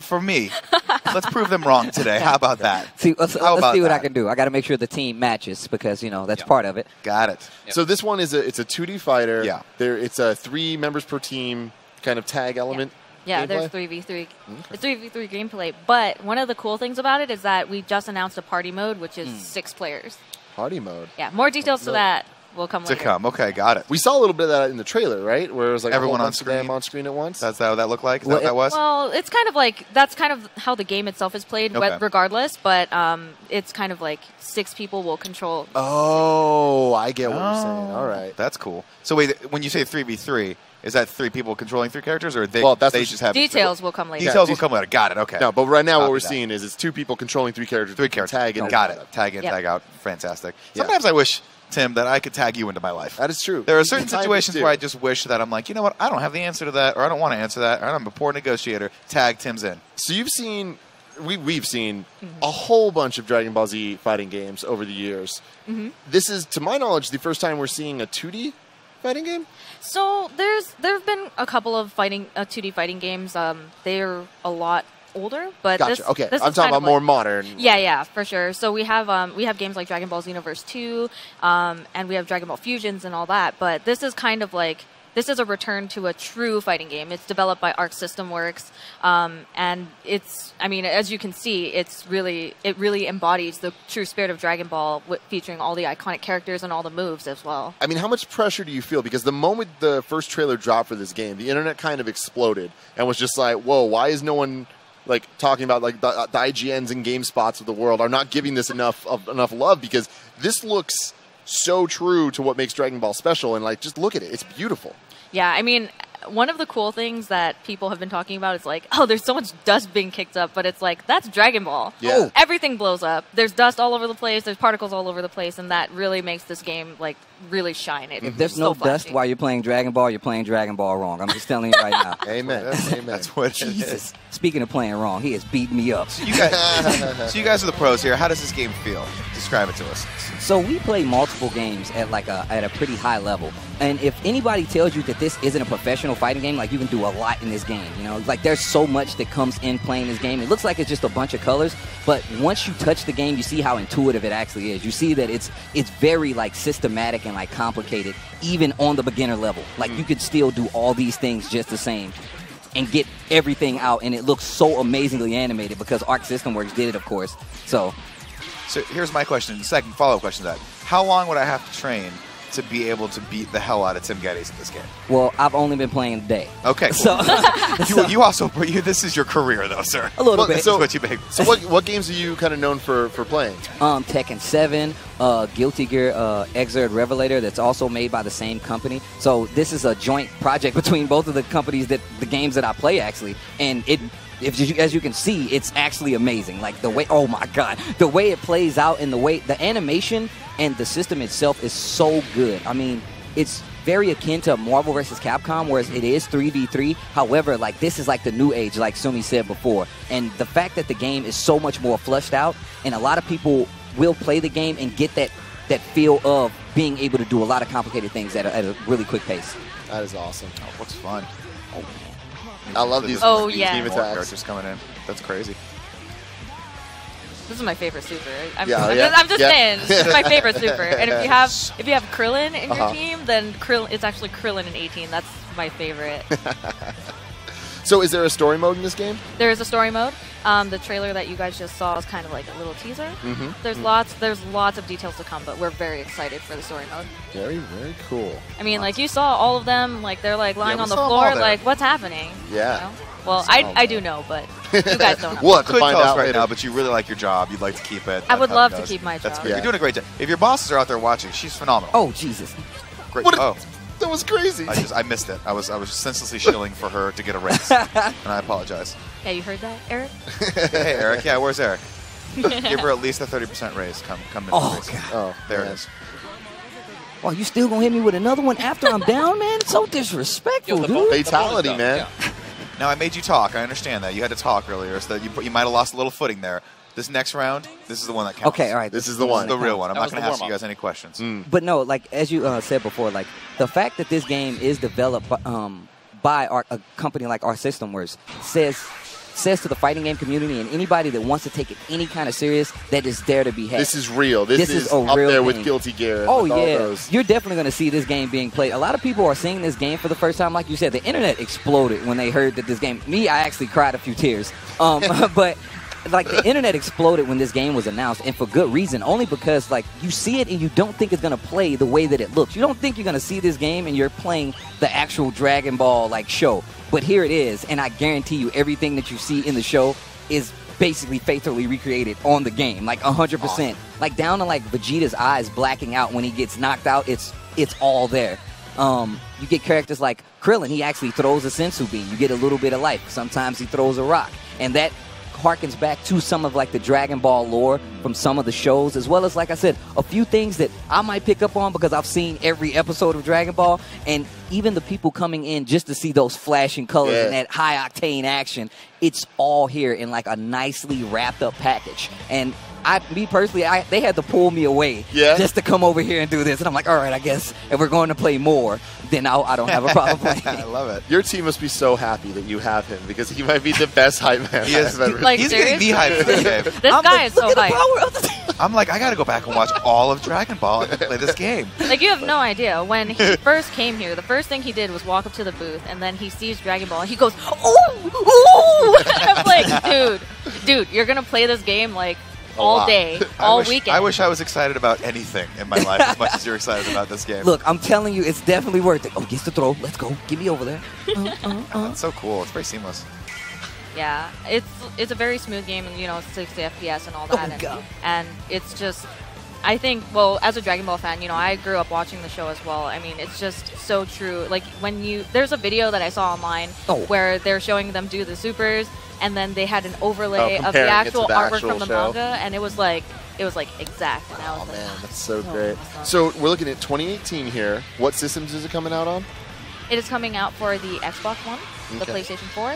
for me. Let's prove them wrong today. How about that? Let's see what I can do. I got to make sure the team matches because, that's part of it. Got it. Yep. So this one it's a 2D fighter. Yeah. It's a 3 members per team kind of tag element. Yeah, gameplay? there's 3v3. It's 3v3 gameplay. But one of the cool things about it is that we just announced a party mode, which is 6 players. Party mode. Yeah, more details to that will come later. Okay, got it. We saw a little bit of that in the trailer, right? Where it was like everyone on screen at once. That's how that looked like? Is that what that was? Well, it's kind of like, that's kind of how the game itself is played, regardless. But it's kind of like 6 people will control. Oh, I get what you're saying. All right. That's cool. So wait, when you say 3v3, is that 3 people controlling 3 characters, or they just have details will come later. Details will come later. Got it. Okay. No, but right now what we're seeing is it's 2 people controlling 3 characters. 3 characters. Tag in. Got it. Tag in, tag out. Fantastic. Yeah. Sometimes I wish, Tim, that I could tag you into my life. That is true. There are certain situations where I just wish that I'm like, you know what? I don't have the answer to that, or I don't want to answer that, or I'm a poor negotiator. Tag Tim's in. So you've seen, we've seen a whole bunch of Dragon Ball Z fighting games over the years. This is, to my knowledge, the first time we're seeing a 2D fighting game. So there have been a couple of 2D fighting games. They're a lot older, but gotcha. this I'm is talking about more modern. Yeah, for sure. So we have games like Dragon Ball Xenoverse 2, and we have Dragon Ball Fusions and all that. But this is kind of like, this is a return to a true fighting game. It's developed by Arc System Works, and it's, I mean, as you can see, it really embodies the true spirit of Dragon Ball, featuring all the iconic characters and all the moves as well. I mean, how much pressure do you feel? Because the moment the first trailer dropped for this game, the internet kind of exploded and was just like, whoa, why is no one like talking about like the IGNs and GameSpots of the world are not giving this enough love? Because this looks so true to what makes Dragon Ball special, and like, just look at it, it's beautiful. Yeah, I mean, one of the cool things that people have been talking about is like, oh, there's so much dust being kicked up, but it's like, that's Dragon Ball. Yeah. Everything blows up. There's dust all over the place. There's particles all over the place, and that really makes this game like really shine. If there's no dust while you're playing Dragon Ball, you're playing Dragon Ball wrong. I'm just telling you right now. Amen. Amen. That's what Jesus. it is. Speaking of playing wrong, he has beaten me up. So you guys are the pros here. How does this game feel? Describe it to us. So we play multiple games at a pretty high level. And if anybody tells you that this isn't a professional fighting game, like, you can do a lot in this game, like, there's so much that comes in playing this game. It looks like it's just a bunch of colors, but once you touch the game, you see how intuitive it actually is. You see that it's very like systematic and like complicated, even on the beginner level. Like, you could still do all these things just the same and get everything out, and it looks so amazingly animated because Arc System Works did it, of course. So here's my question, the second follow-up question to that. How long would I have to train to be able to beat the hell out of Tim Geddes in this game? Well, I've only been playing a day. Okay. So, you also, this is your career, though, sir. A little bit. So, what you make. So what games are you kind of known for playing? Tekken 7, Guilty Gear Xrd Revelator, that's also made by the same company. So this is a joint project between both of the companies, the games that I play, actually. And as you can see, it's actually amazing. Like, the way, oh my God, the way it plays out and the way, the animation and the system itself is so good. I mean, it's very akin to Marvel vs. Capcom, whereas it is 3v3. However, like, this is like the new age, like Sumi said before. And the fact that the game is so much more fleshed out, and a lot of people will play the game and get that feel of being able to do a lot of complicated things at a really quick pace. That is awesome. Oh, looks fun. Oh, I love these team attacks. Characters coming in. That's crazy. This is my favorite super. I'm just saying, this is my favorite super. And if you have Krillin in your team, then it's actually Krillin in 18. That's my favorite. So is there a story mode in this game? There is a story mode. The trailer that you guys just saw is kind of like a little teaser. There's lots of details to come, but we're very excited for the story mode. Very, very cool. I mean, like, you saw all of them, like, they're like lying on the floor, like, what's happening? Yeah. Well, I do know, but you guys don't know. We'll have You to could find tell us out right later. now, but you really like your job. You'd like to keep it. I would love to keep my That's job. great. Yeah. You're doing a great job. If your bosses are out there watching, she's phenomenal. Oh, Jesus. Great. That was crazy. I missed it. I was senselessly shilling for her to get a raise, and I apologize. Yeah, you heard that, Eric? Hey, Eric. Yeah, where's Eric? Give her at least a 30% raise. Come in. Oh, raise. God. Oh, There man. it is. Well, you still gonna hit me with another one after I'm down, man? It's so disrespectful, dude. Fatality, man. Now, I made you talk. I understand that. You had to talk earlier, so that you might have lost a little footing there. This next round, this is the one that counts. Okay, all right. This is the one. This is the real one. I'm That not was going the to ask you warm-up. guys any questions. But no, like, as you said before, like, the fact that this game is developed by a company like Arc System Works says says to the fighting game community and anybody that wants to take it any kind of serious that is there to be had. This is real. This is a up real there thing. with Guilty Gear. Oh, with all yeah. those. You're definitely going to see this game being played. A lot of people are seeing this game for the first time. Like you said, the internet exploded when they heard that this game. Me, I actually cried a few tears. But like the internet exploded when this game was announced, and for good reason. Only because like you see it and you don't think it's going to play the way that it looks. You don't think you're going to see this game and you're playing the actual Dragon Ball like show. But here it is, and I guarantee you everything that you see in the show is basically faithfully recreated on the game, like 100%. Awesome. Like down to like Vegeta's eyes blacking out when he gets knocked out. It's all there. You get characters like Krillin. He actually throws a sensu bean. You get a little bit of life. Sometimes he throws a rock, and that harkens back to some of like the Dragon Ball lore from some of the shows, as well as, like I said, a few things that I might pick up on because I've seen every episode of Dragon Ball, and even the people coming in just to see those flashing colors and that high octane action. It's all here in like a nicely wrapped up package. And me personally, they had to pull me away just to come over here and do this. And I'm like, all right, I guess if we're going to play more, then I don't have a problem playing. I love it. Your team must be so happy that you have him because he might be the best hype man. He is. Like, He's getting me hyped for this game. This guy is so hyped. I'm like, I got to go back and watch all of Dragon Ball and play this game. Like, you have no idea. When he first came here, the first thing he did was walk up to the booth, and then he sees Dragon Ball, and he goes, ooh! I'm like, dude, you're going to play this game, like, all day, all weekend. I wish I was excited about anything in my life as much as you're excited about this game. Look, I'm telling you, it's definitely worth it. Oh, gets the throw. Let's go. Get me over there. It's so cool. It's very seamless. Yeah, it's a very smooth game, and 60 FPS and all that. And it's just, I think, well, as a Dragon Ball fan, I grew up watching the show as well. I mean, it's just so true. Like there's a video that I saw online where they're showing them do the supers, and then they had an overlay of the actual artwork from the manga, and it was like exact. And I was like, man, that's so great. So we're looking at 2018 here. What systems is it coming out on? It is coming out for the Xbox One, the PlayStation 4,